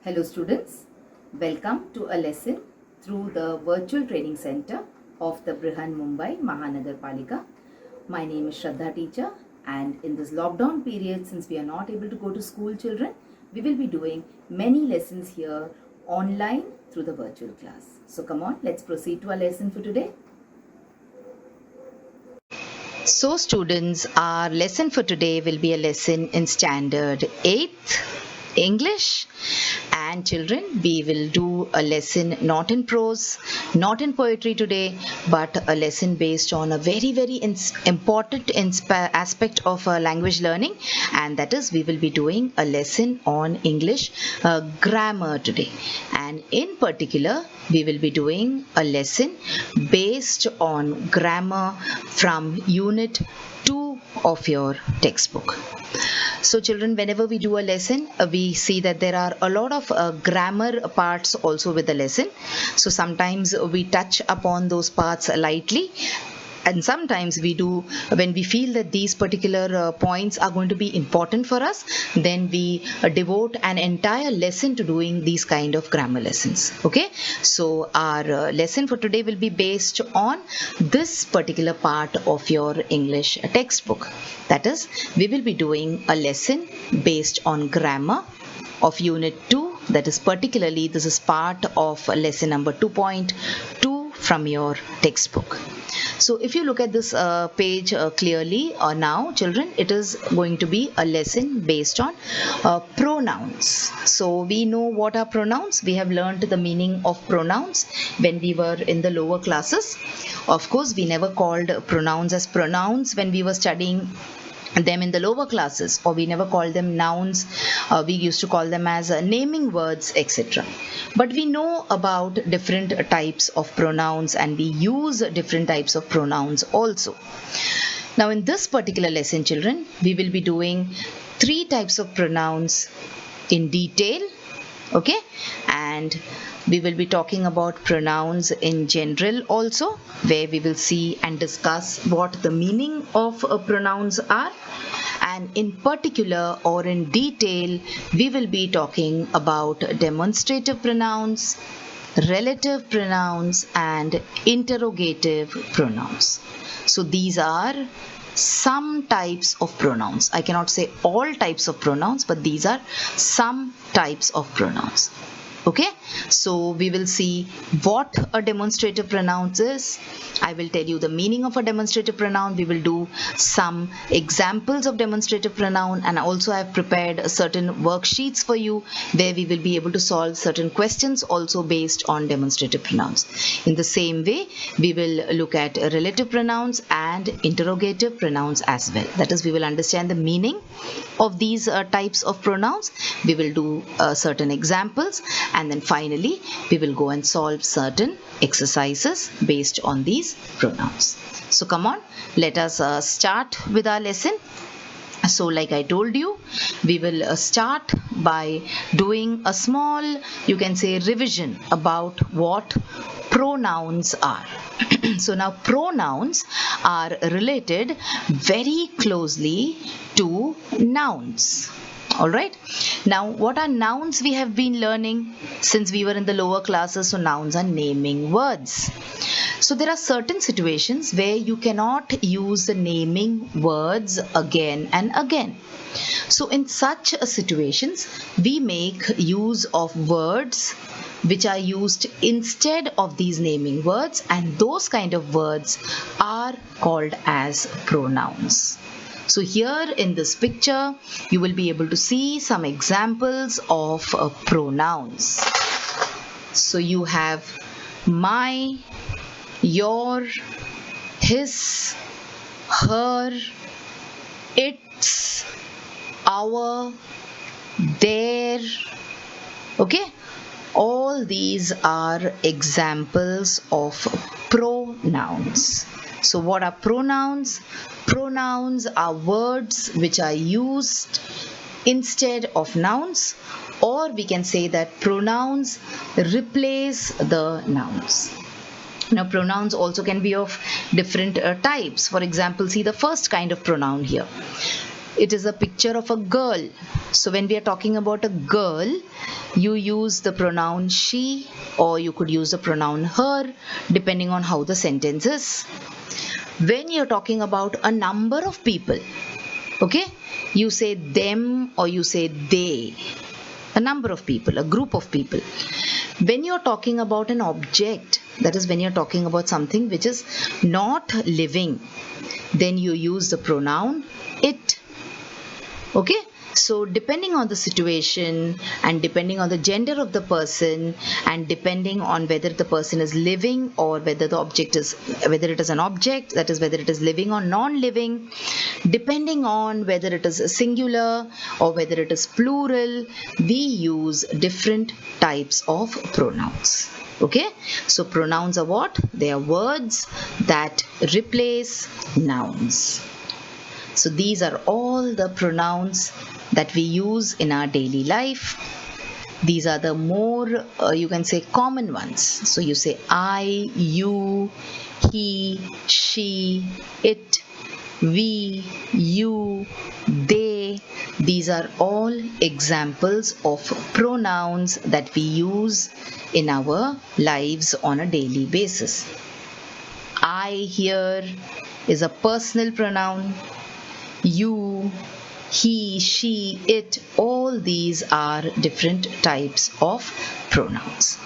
Hello students, welcome to a lesson through the virtual training center of the Brihan Mumbai Mahanagar Palika. My name is Shraddha teacher, and in this lockdown period, since we are not able to go to school children, we will be doing many lessons here online through the virtual class. So come on, let's proceed to our lesson for today. So students, our lesson for today will be a lesson in standard 8th English, and children, we will do a lesson not in prose, not in poetry today, but a lesson based on a very important aspect of language learning, and that is we will be doing a lesson on English grammar today, and in particular we will be doing a lesson based on grammar from unit 2 of your textbook. So children, whenever we do a lesson, we see that there are a lot of grammar parts also with the lesson. So sometimes we touch upon those parts lightly, and sometimes we do, when we feel that these particular points are going to be important for us, then we devote an entire lesson to doing these kind of grammar lessons. Okay, so our lesson for today will be based on this particular part of your English textbook. That is, we will be doing a lesson based on grammar of unit 2. That is, particularly this is part of lesson number 2.2 from your textbook. So if you look at this page clearly now, children, it is going to be a lesson based on pronouns. So we know what are pronouns. We have learned the meaning of pronouns when we were in the lower classes. Of course, we never called pronouns as pronouns when we were studying them in the lower classes, or we never called them nouns. We used to call them as naming words, etc. But we know about different types of pronouns, and we use different types of pronouns also. Now in this particular lesson, children, we will be doing 3 types of pronouns in detail. Okay, and we will be talking about pronouns in general also, where we will see and discuss what the meaning of pronouns are, and in particular or in detail we will be talking about demonstrative pronouns, relative pronouns, and interrogative pronouns. So these are some types of pronouns. I cannot say all types of pronouns, but these are some types of pronouns. Okay, so we will see what a demonstrative pronoun is. I will tell you the meaning of a demonstrative pronoun. We will do some examples of demonstrative pronoun, and also I have prepared certain worksheets for you where we will be able to solve certain questions also based on demonstrative pronouns. In the same way, we will look at relative pronouns and interrogative pronouns as well. That is, we will understand the meaning of these types of pronouns. We will do certain examples, and then finally we will go and solve certain exercises based on these pronouns. So come on, let us start with our lesson. So like I told you, we will start by doing a small, you can say, revision about what pronouns are. So now pronouns are related very closely to nouns. Alright, now what are nouns we have been learning since we were in the lower classes? So nouns are naming words. So there are certain situations where you cannot use the naming words again and again. So in such situations, we make use of words which are used instead of these naming words, and those kind of words are called as pronouns. So here in this picture, you will be able to see some examples of pronouns. So you have my, your, his, her, its, our, their. Okay, all these are examples of pronouns. So what are pronouns? Pronouns are words which are used instead of nouns, or we can say that pronouns replace the nouns. Now pronouns also can be of different types. For example, see the first kind of pronoun here. it is a picture of a girl. So when we are talking about a girl, you use the pronoun she, or you could use the pronoun her, depending on how the sentence is. When you're talking about a number of people, okay, you say them or you say they. A number of people, a group of people. When you're talking about an object, that is when you're talking about something which is not living, then you use the pronoun it. Okay, so depending on the situation and depending on the gender of the person and depending on whether the person is living or whether the object is, whether it is an object, that is whether it is living or non-living, depending on whether it is a singular or whether it is plural, we use different types of pronouns. Okay, so pronouns are what? They are words that replace nouns. So these are all the pronouns that we use in our daily life. These are the more, you can say, common ones. So you say I, you, he, she, it, we, you, they. These are all examples of pronouns that we use in our lives on a daily basis. I here is a personal pronoun. You, he, she, it, all these are different types of pronouns.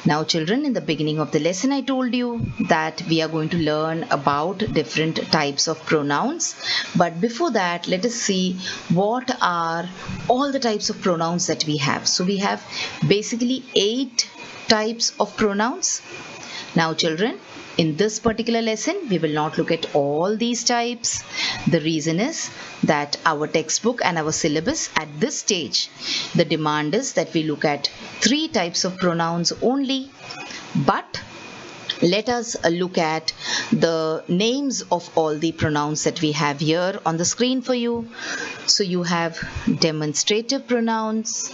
Now children, in the beginning of the lesson I told you that we are going to learn about different types of pronouns. But before that, let us see what are all the types of pronouns that we have. So we have basically 8 types of pronouns. Now children, in this particular lesson, we will not look at all these types. The reason is that our textbook and our syllabus at this stage, the demand is that we look at 3 types of pronouns only. But let us look at the names of all the pronouns that we have here on the screen for you. So you have demonstrative pronouns,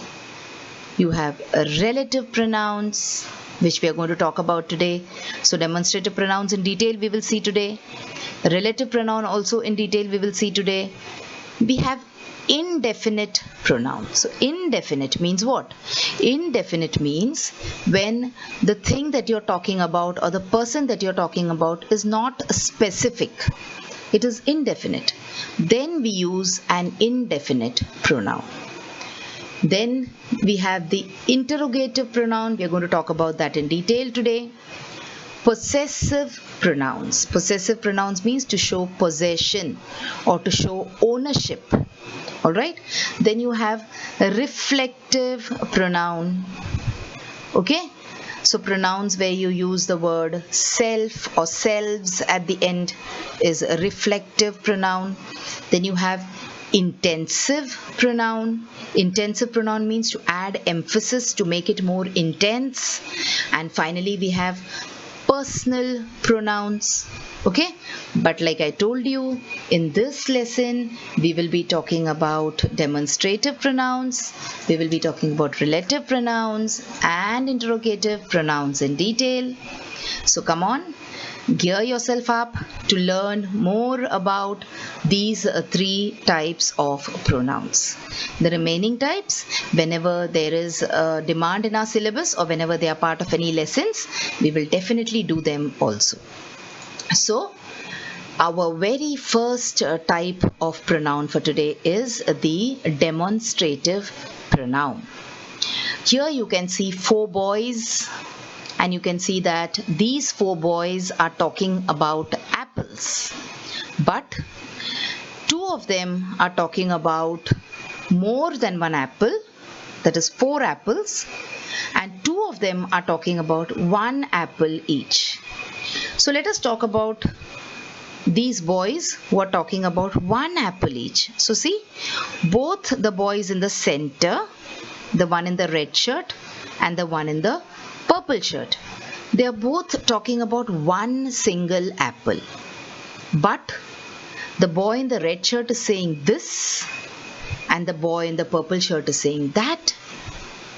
you have relative pronouns, which we are going to talk about today. So demonstrative pronouns in detail we will see today. Relative pronoun also in detail we will see today. We have indefinite pronoun. So indefinite means what? Indefinite means when the thing that you're talking about or the person that you're talking about is not specific. It is indefinite. Then we use an indefinite pronoun. Then we have the interrogative pronoun. We are going to talk about that in detail today. Possessive pronouns. Possessive pronouns means to show possession or to show ownership. Alright. Then you have a reflective pronoun. Okay. So pronouns where you use the word self or selves at the end is a reflective pronoun. Then you have intensive pronoun. Intensive pronoun means to add emphasis, to make it more intense. And finally we have personal pronouns. Okay, but like I told you, in this lesson we will be talking about demonstrative pronouns, we will be talking about relative pronouns and interrogative pronouns in detail. So come on, gear yourself up to learn more about these 3 types of pronouns. The remaining types, whenever there is a demand in our syllabus or whenever they are part of any lessons, we will definitely do them also. So our very first type of pronoun for today is the demonstrative pronoun. Here you can see 4 boys. And you can see that these 4 boys are talking about apples. But 2 of them are talking about more than 1 apple, that is 4 apples. And 2 of them are talking about 1 apple each. So let us talk about these boys who are talking about 1 apple each. So see, both the boys in the center, the one in the red shirt and the one in the purple shirt, they are both talking about 1 single apple. But the boy in the red shirt is saying this and the boy in the purple shirt is saying that,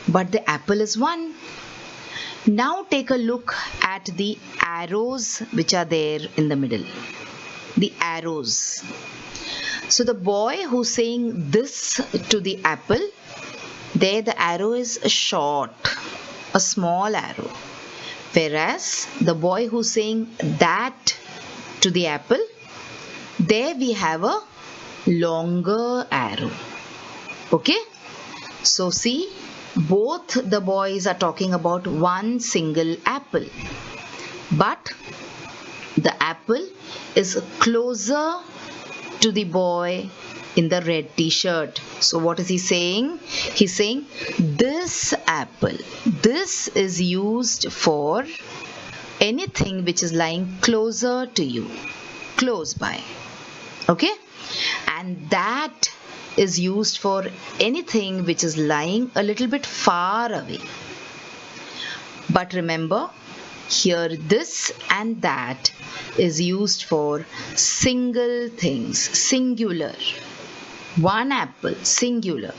but the apple is 1. Now take a look at the arrows which are there in the middle. The arrows. So the boy who's saying this to the apple, there the arrow is short, a small arrow. Whereas the boy who's saying that to the apple, there we have a longer arrow. Okay? So see, both the boys are talking about one single apple. But the apple is closer to the boy in the red t-shirt. So what is he saying? He's saying this apple. This is used for anything which is lying closer to you, close by. Okay? And that is used for anything which is lying a little bit far away. But remember, here this and that is used for single things, singular. One apple, singular.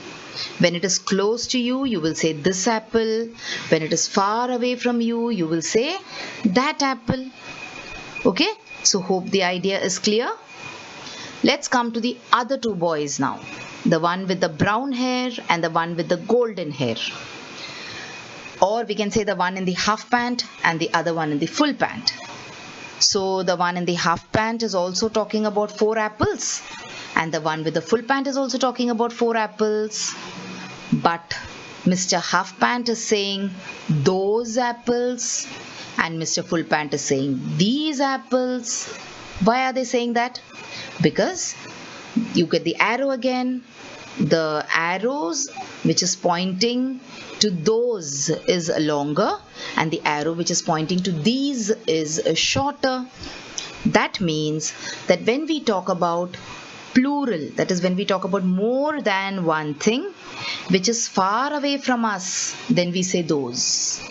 When it is close to you, you will say this apple. When it is far away from you, you will say that apple. Okay? So hope the idea is clear. Let's come to the other two boys now. The one with the brown hair and the one with the golden hair. Or we can say the one in the half pant and the other one in the full pant. So the one in the half pant is also talking about 4 apples, and the one with the full pant is also talking about 4 apples. But Mr. Half Pant is saying those apples, and Mr. Full Pant is saying these apples. Why are they saying that? Because you get the arrow again. The arrows which is pointing to those is longer, and the arrow which is pointing to these is shorter. That means that when we talk about plural, that is when we talk about more than one thing which is far away from us, then we say those.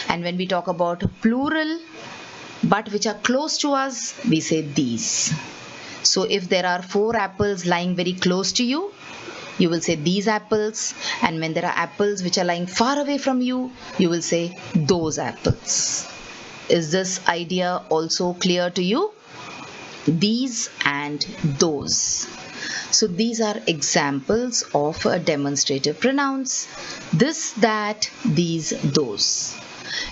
And when we talk about plural but which are close to us, we say these. So if there are 4 apples lying very close to you, you will say these apples, and when there are apples which are lying far away from you, you will say those apples. Is this idea also clear to you? These and those. So these are examples of demonstrative pronouns. This, that, these, those.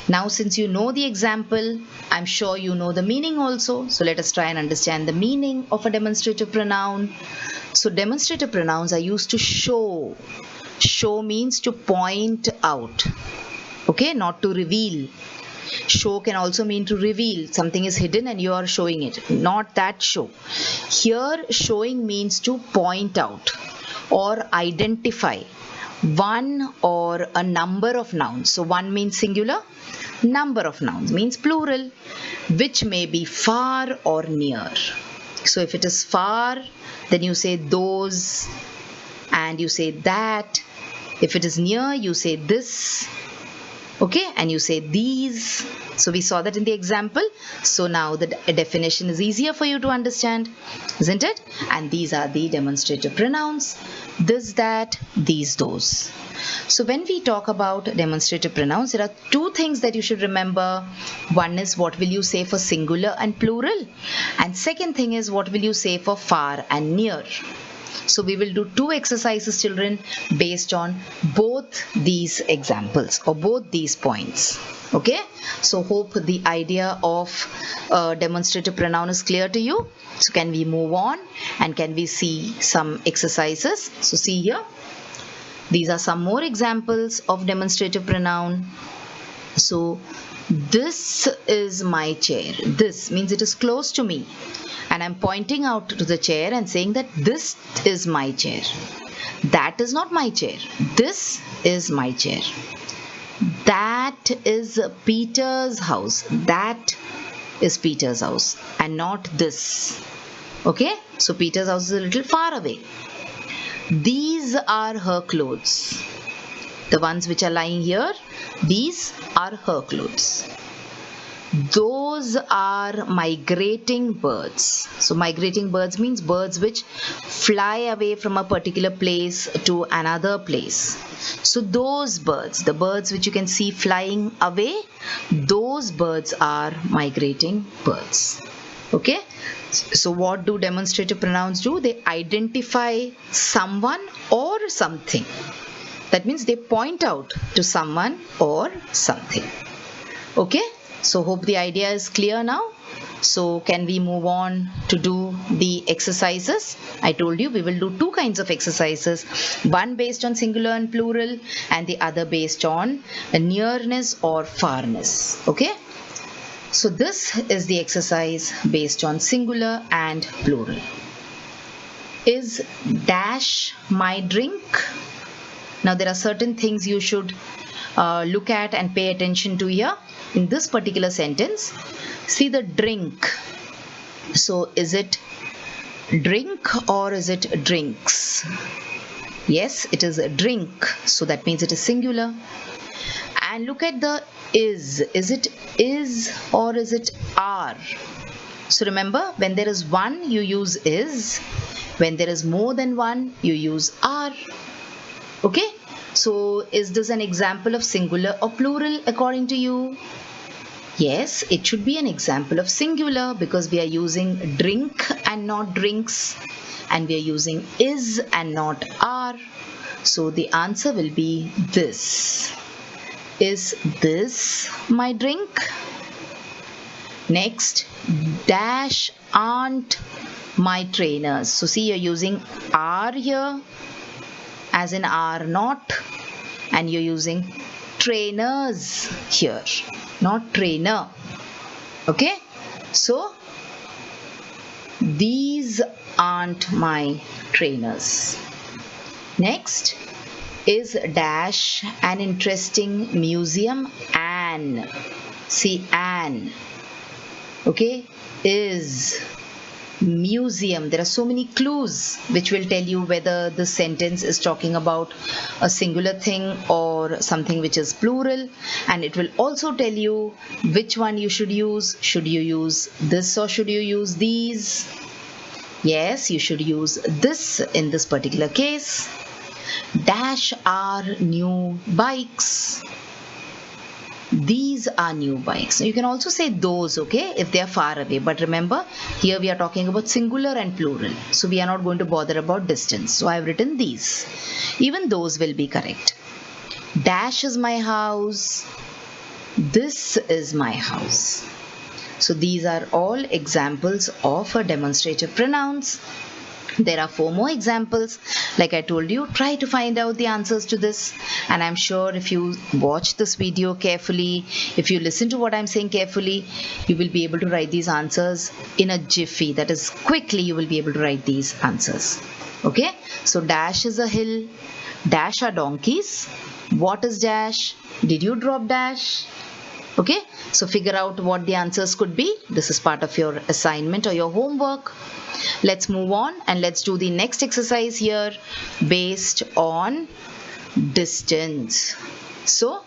Now since you know the example, I'm sure you know the meaning also. So let us try and understand the meaning of a demonstrative pronoun. So demonstrative pronouns are used to show. Show means to point out. Okay, not to reveal. Show can also mean to reveal. Something is hidden and you are showing it. Not that show. Here showing means to point out or identify one or a number of nouns. So one means singular, number of nouns means plural, which may be far or near. So if it is far, then you say those and you say that. If it is near, you say this. Okay, and you say these. So we saw that in the example. So now the definition is easier for you to understand, isn't it? And these are the demonstrative pronouns. This, that, these, those. So when we talk about demonstrative pronouns, there are 2 things that you should remember. One is what will you say for singular and plural, and second thing is what will you say for far and near. So we will do 2 exercises, children, based on both these examples or both these points. Okay, so hope the idea of demonstrative pronoun is clear to you. So can we move on and can we see some exercises? So see here, these are some more examples of demonstrative pronoun. So this is my chair. This means it is close to me, and I'm pointing out to the chair and saying that this is my chair. That is not my chair. This is my chair. That is Peter's house. That is Peter's house and not this. Okay, so Peter's house is a little far away. These are her clothes. The ones which are lying here, these are her clothes. Those are migrating birds. So migrating birds means birds which fly away from a particular place to another place. So those birds, the birds which you can see flying away, those birds are migrating birds. Okay, so what do demonstrative pronouns do? They identify someone or something. That means they point out to someone or something. Okay, so hope the idea is clear now. So can we move on to do the exercises? I told you we will do two kinds of exercises, one based on singular and plural and the other based on nearness or farness. Okay, so this is the exercise based on singular and plural. Is dash my drink? Now there are certain things you should look at and pay attention to here. In this particular sentence, see the drink. So is it drink or is it drinks? Yes, it is a drink. So that means it is singular. And look at the is. Is it is or is it are? So remember, when there is one, you use is. When there is more than one, you use are. Okay? So is this an example of singular or plural according to you? Yes, it should be an example of singular because we are using drink and not drinks, and we are using is and not are. So the answer will be this. Is this my drink? Next, dash aren't my trainers. So see, you're using are here as in are not, and you're using trainers here, not trainer. Okay, so these aren't my trainers. Next, is dash an interesting museum? An, see, an. Okay, is museum. There are so many clues which will tell you whether the sentence is talking about a singular thing or something which is plural, and it will also tell you which one you should use. Should you use this or should you use these? Yes, you should use this in this particular case. Dash are new bikes. These are new bikes. You can also say those, okay, if they are far away. But remember, here we are talking about singular and plural. So we are not going to bother about distance. So I have written these. Even those will be correct. Dash is my house. This is my house. So these are all examples of demonstrative pronouns. There are 4 more examples. Like I told you, try to find out the answers to this, and I'm sure if you watch this video carefully, if you listen to what I'm saying carefully, you will be able to write these answers in a jiffy. That is, quickly you will be able to write these answers. Okay, so dash is a hill, dash are donkeys. What is dash? Did you drop dash? Okay, so figure out what the answers could be. This is part of your assignment or your homework. Let's move on and let's do the next exercise here based on distance. So,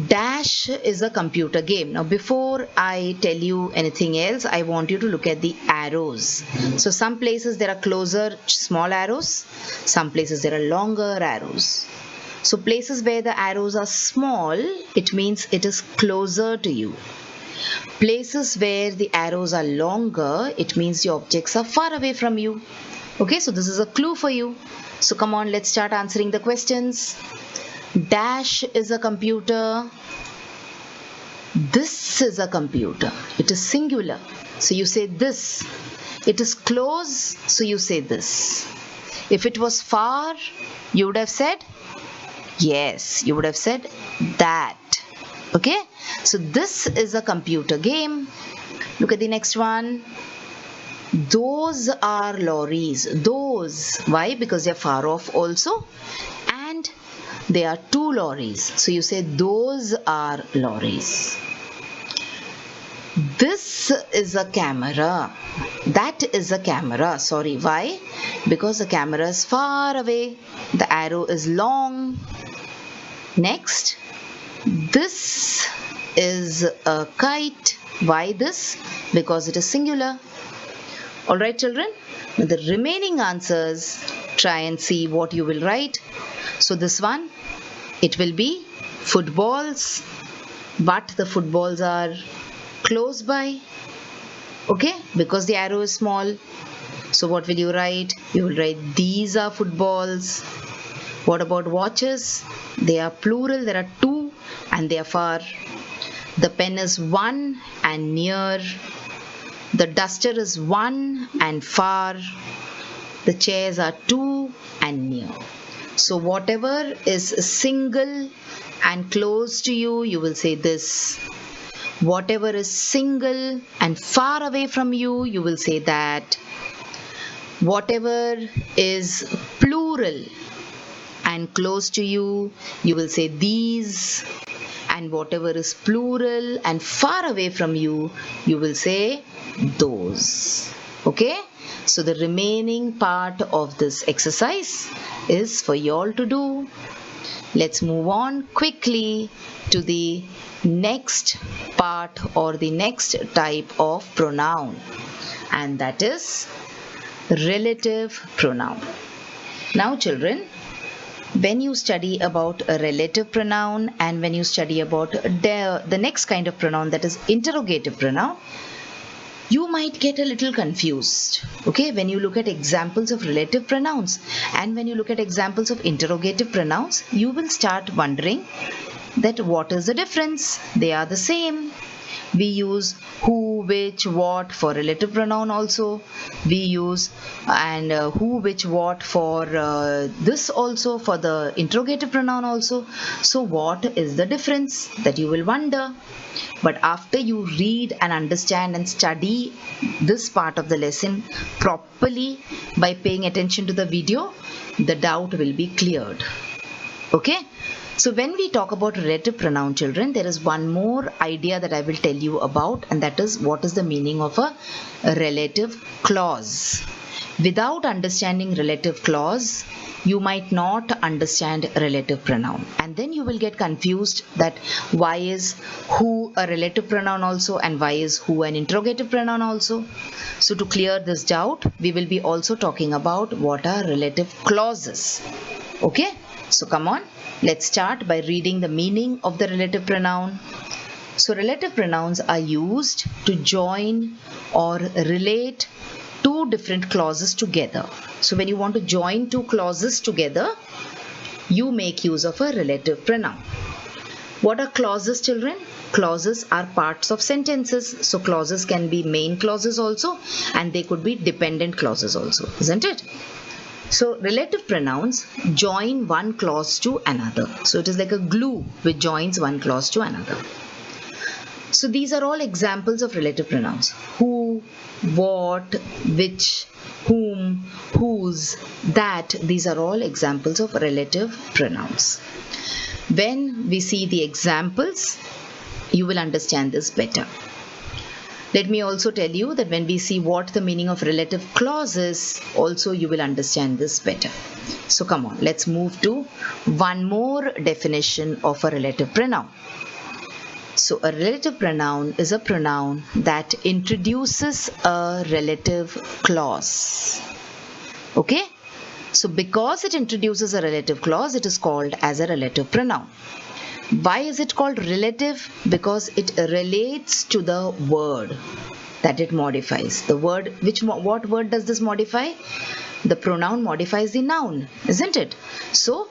dash is a computer game. Now, before I tell you anything else, I want you to look at the arrows. So, some places there are closer, small arrows. Some places there are longer arrows. So, places where the arrows are small, it means it is closer to you. Places where the arrows are longer, it means the objects are far away from you. Okay, so this is a clue for you. So come on, let's start answering the questions. Dash is a computer. This is a computer. It is singular. So you say this. It is close. So you say this. If it was far, you would have said yes. You would have said that. Okay, so this is a computer game. Look at the next one. Those are lorries. Those. Why? Because they are far off also. And they are 2 lorries. So you say those are lorries. This is a camera. That is a camera. Sorry, why? Because the camera is far away. The arrow is long. Next. This is a kite. Why this? Because it is singular. Alright children, the remaining answers, try and see what you will write. So this one, it will be footballs, but the footballs are close by. Okay, because the arrow is small. So what will you write? You will write these are footballs. What about watches? They are plural, there are two and they are far. The pen is one and near. The duster is one and far. The chairs are two and near. So whatever is single and close to you, you will say this. Whatever is single and far away from you, you will say that. Whatever is plural and close to you, you will say these. And whatever is plural and far away from you, you will say those. Okay? So the remaining part of this exercise is for you all to do. Let's move on quickly to the next part or the next type of pronoun, and that is relative pronoun. Now children, when you study about a relative pronoun and when you study about the next kind of pronoun, that is interrogative pronoun, you might get a little confused. Okay, when you look at examples of relative pronouns and when you look at examples of interrogative pronouns, you will start wondering that what is the difference? They are the same. We use who, which, what for relative pronoun also. We use who, which, what for this also, for the interrogative pronoun also. So what is the difference? That you will wonder. But after you read and understand and study this part of the lesson properly by paying attention to the video, the doubt will be cleared. Okay? So when we talk about relative pronoun, children, there is one more idea that I will tell you about, and that is what is the meaning of a relative clause. Without understanding relative clause, you might not understand relative pronoun, and then you will get confused that why is who a relative pronoun also and why is who an interrogative pronoun also. So to clear this doubt, we will be also talking about what are relative clauses. Okay? So come on, let's start by reading the meaning of the relative pronoun. So relative pronouns are used to join or relate two different clauses together. So when you want to join two clauses together, you make use of a relative pronoun. What are clauses, children? Clauses are parts of sentences. So clauses can be main clauses also, and they could be dependent clauses also, isn't it? So relative pronouns join one clause to another. So it is like a glue which joins one clause to another. So these are all examples of relative pronouns. Who, what, which, whom, whose, that. These are all examples of relative pronouns. When we see the examples, you will understand this better. Let me also tell you that when we see what the meaning of relative clause is, also you will understand this better. So come on, let's move to one more definition of a relative pronoun. So a relative pronoun is a pronoun that introduces a relative clause. Okay? So because it introduces a relative clause, it is called as a relative pronoun. Why is it called relative? Because it relates to the word that it modifies. The word, what word does this modify? The pronoun modifies the noun, isn't it? So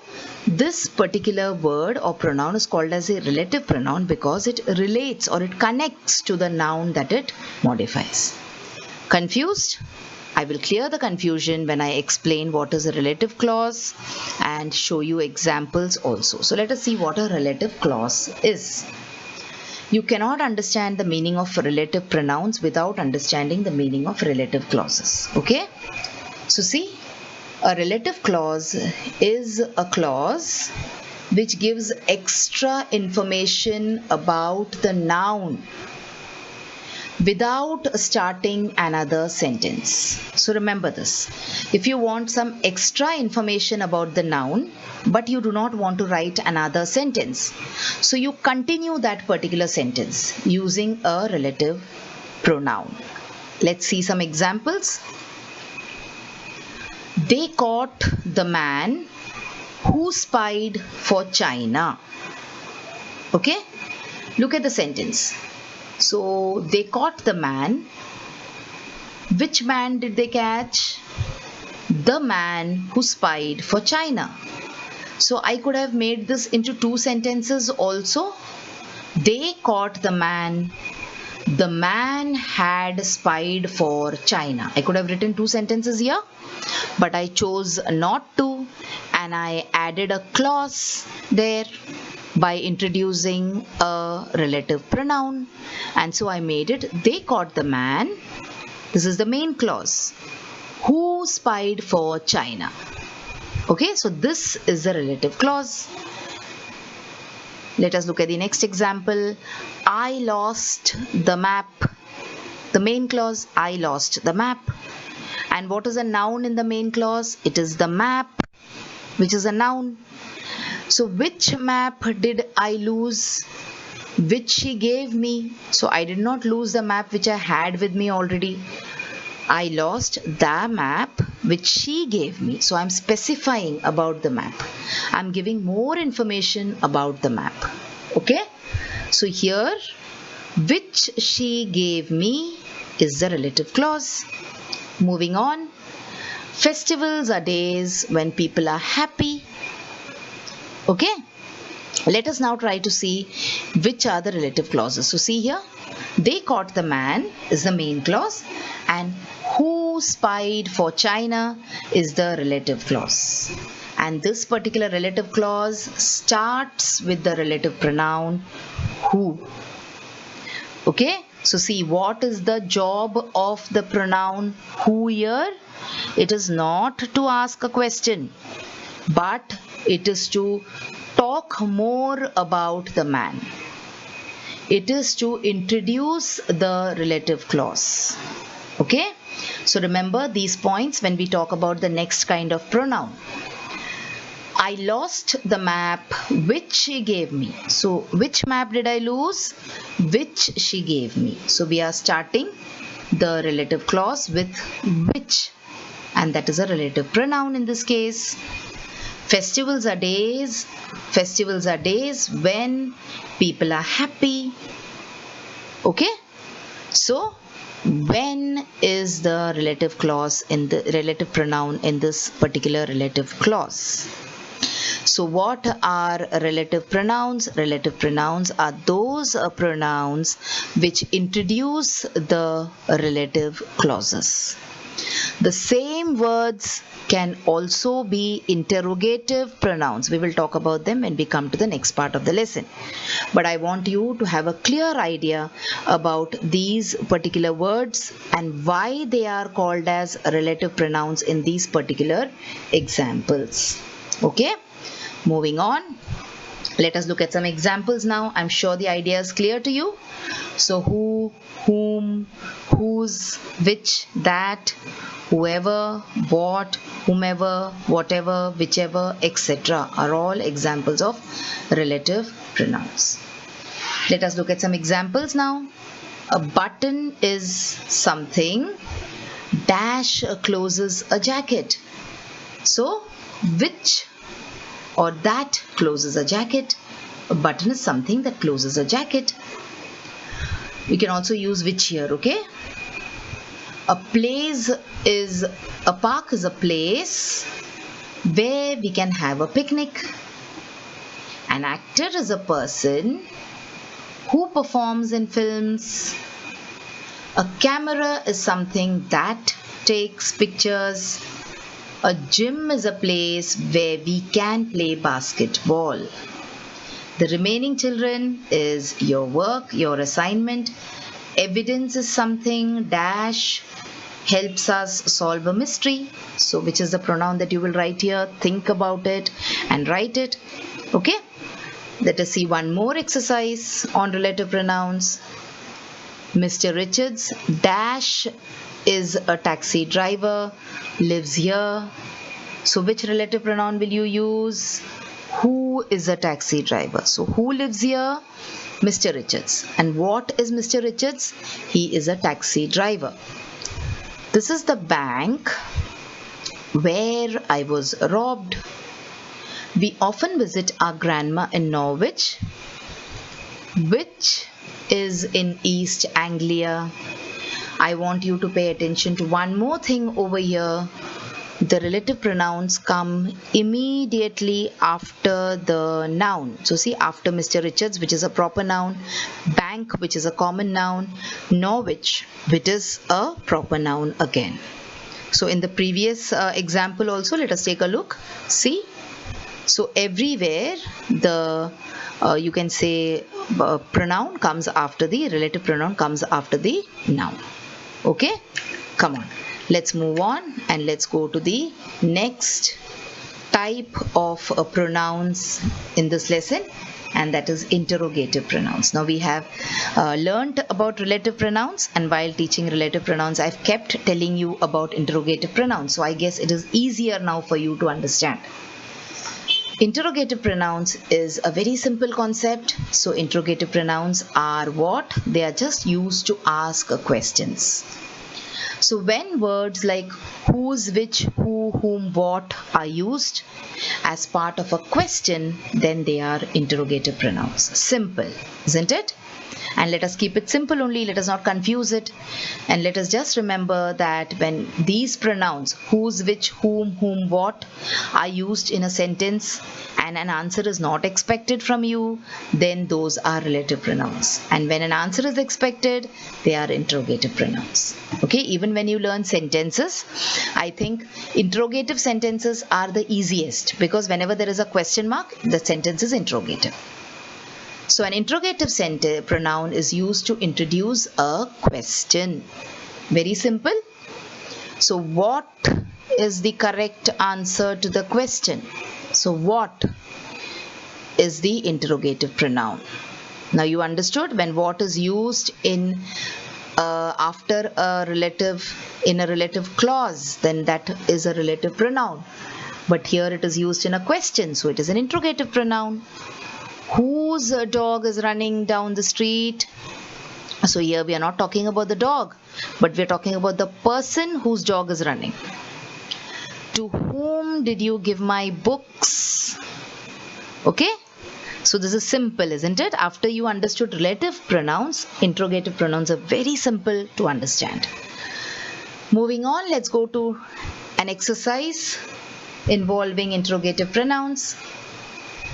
this particular word or pronoun is called as a relative pronoun because it relates or it connects to the noun that it modifies. Confused? I will clear the confusion when I explain what is a relative clause and show you examples also. So let us see what a relative clause is. You cannot understand the meaning of relative pronouns without understanding the meaning of relative clauses. Okay? So see, a relative clause is a clause which gives extra information about the noun without starting another sentence. So remember this. If you want some extra information about the noun, but you do not want to write another sentence, so you continue that particular sentence using a relative pronoun. Let's see some examples. They caught the man who spied for China. Okay? Look at the sentence. So they caught the man Which man did they catch? The man who spied for China. So I could have made this into two sentences also. They caught the man. The man had spied for China. I could have written two sentences here, but I chose not to, and I added a clause there by introducing a relative pronoun. And so I made it, they caught the man. This is the main clause. Who spied for China? Okay, so this is the relative clause. Let us look at the next example. I lost the map. The main clause, I lost the map. And what is a noun in the main clause? It is the map, which is a noun. So which map did I lose? Which she gave me. So I did not lose the map which I had with me already. I lost the map which she gave me. So I'm specifying about the map. I'm giving more information about the map. Okay? So here, which she gave me is the relative clause. Moving on. Festivals are days when people are happy. Okay? Let us now try to see which are the relative clauses. So see here, they caught the man is the main clause, and who spied for China is the relative clause. And this particular relative clause starts with the relative pronoun who. Okay, so see, what is the job of the pronoun who here? It is not to ask a question, but it is to talk more about the man. It is to introduce the relative clause. Okay? So remember these points when we talk about the next kind of pronoun. I lost the map which she gave me. So which map did I lose? Which she gave me. So we are starting the relative clause with which, and that is a relative pronoun in this case. Festivals are days when people are happy. Okay? So when is the relative clause in the relative pronoun in this particular relative clause? So what are relative pronouns? Relative pronouns are those pronouns which introduce the relative clauses. The same words can also be interrogative pronouns. We will talk about them when we come to the next part of the lesson. But I want you to have a clear idea about these particular words and why they are called as relative pronouns in these particular examples. Okay? Moving on. Let us look at some examples now. I'm sure the idea is clear to you. So who, whom, whose, which, that, whoever, what, whomever, whatever, whichever, etc. are all examples of relative pronouns. Let us look at some examples now. A button is something dash closes a jacket. So which or that closes a jacket. A button is something that closes a jacket. We can also use which here, okay? A park is a place where we can have a picnic. An actor is a person who performs in films. A camera is something that takes pictures. A gym is a place where we can play basketball. The remaining, children, is your work, your assignment. Evidence is something dash helps us solve a mystery. So which is the pronoun that you will write here? Think about it and write it. Okay? Let us see one more exercise on relative pronouns. Mr. Richards dash is a taxi driver, lives here. So which relative pronoun will you use? Who is a taxi driver? So who lives here? Mr. Richards. And what is Mr. Richards? He is a taxi driver. This is the bank where I was robbed. We often visit our grandma in Norwich, which is in East Anglia. I want you to pay attention to one more thing over here. The relative pronouns come immediately after the noun. So see, after Mr. Richards, which is a proper noun, bank, which is a common noun, Norwich, which is a proper noun again. So in the previous example also, let us take a look. See, so everywhere the you can say pronoun comes after the relative pronoun comes after the noun. Okay, come on, let's move on and let's go to the next type of pronouns in this lesson, and that is interrogative pronouns. Now we have learnt about relative pronouns, and while teaching relative pronouns I've kept telling you about interrogative pronouns, so I guess it is easier now for you to understand. Interrogative pronouns is a very simple concept. So interrogative pronouns are what? They are just used to ask questions. So when words like whose, which, who, whom, what are used as part of a question, then they are interrogative pronouns. Simple, isn't it? And let us keep it simple only, let us not confuse it. And let us just remember that when these pronouns, whose, which, whom, what, are used in a sentence and an answer is not expected from you, then those are relative pronouns. And when an answer is expected, they are interrogative pronouns. Okay, even when you learn sentences, I think interrogative sentences are the easiest, because whenever there is a question mark, the sentence is interrogative. So an interrogative pronoun is used to introduce a question. Very simple. So what is the correct answer to the question? So what is the interrogative pronoun? Now you understood, when what is used in after a relative in a relative clause, then that is a relative pronoun. But here it is used in a question, so it is an interrogative pronoun. Whose dog is running down the street? So here we are not talking about the dog, but we are talking about the person whose dog is running. To whom did you give my books? Okay, so this is simple, isn't it? After you understood relative pronouns, interrogative pronouns are very simple to understand. Moving on, let's go to an exercise involving interrogative pronouns.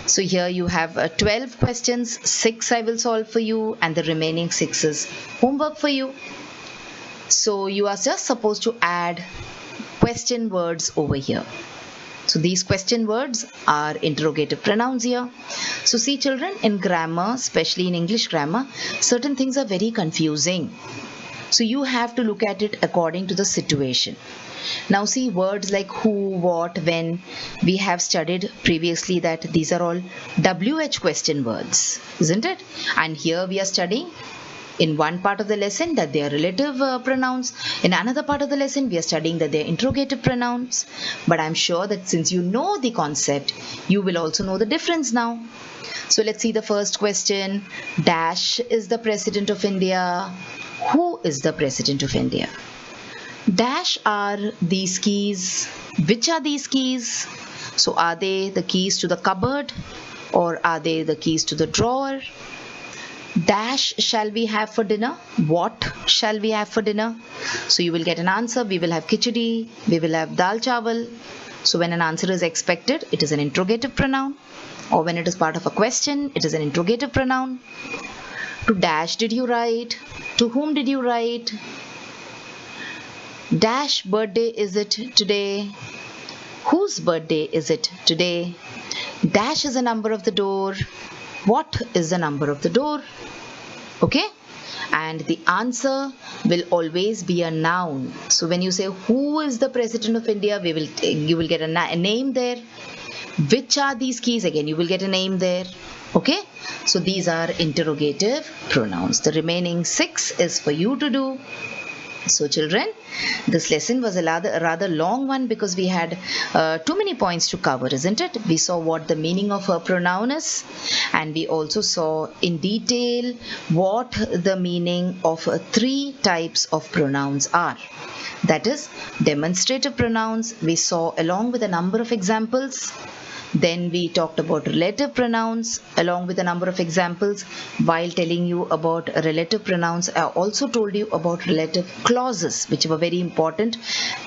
So here you have 12 questions, 6 I will solve for you, and the remaining 6 is homework for you. So you are just supposed to add question words over here. So these question words are interrogative pronouns here. So see children, in grammar, especially in English grammar, certain things are very confusing. So you have to look at it according to the situation. Now see, words like who, what, when, we have studied previously that these are all WH question words, isn't it? And here we are studying in one part of the lesson that they are relative pronouns. In another part of the lesson we are studying that they are interrogative pronouns. But I'm sure that since you know the concept, you will also know the difference now. So let's see the first question. Dash is the President of India. Who is the President of India? Dash are these keys. Which are these keys? So are they the keys to the cupboard, or are they the keys to the drawer? Dash shall we have for dinner? What shall we have for dinner? So you will get an answer. We will have khichdi, we will have dal chawal. So when an answer is expected, it is an interrogative pronoun, or when it is part of a question, it is an interrogative pronoun. To dash did you write? To whom did you write? Dash birthday is it today? Whose birthday is it today? Dash is the number of the door. What is the number of the door? Okay? And the answer will always be a noun. So when you say who is the President of India, you will get a name there. Which are these keys? Again, you will get a name there. Okay? So these are interrogative pronouns. The remaining 6 is for you to do. So children, this lesson was a rather long one because we had too many points to cover, isn't it? We saw what the meaning of a pronoun is, and we also saw in detail what the meaning of 3 types of pronouns are. That is, demonstrative pronouns we saw along with a number of examples. Then we talked about relative pronouns along with a number of examples. While telling you about relative pronouns, I also told you about relative clauses, which were very important.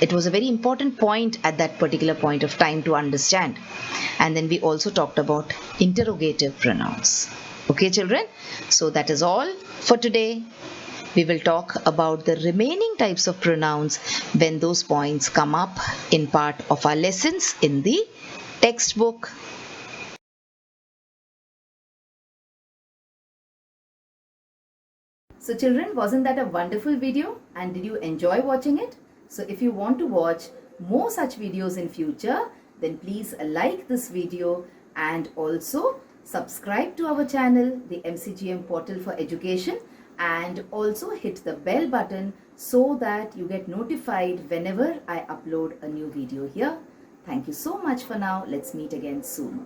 It was a very important point at that particular point of time to understand. And then we also talked about interrogative pronouns. Okay, children? So that is all for today. We will talk about the remaining types of pronouns when those points come up in part of our lessons in the textbook. So children, wasn't that a wonderful video? And did you enjoy watching it? So if you want to watch more such videos in future, then please like this video and also subscribe to our channel, the MCGM Portal for Education, and also hit the bell button so that you get notified whenever I upload a new video here. Thank you so much for now. Let's meet again soon.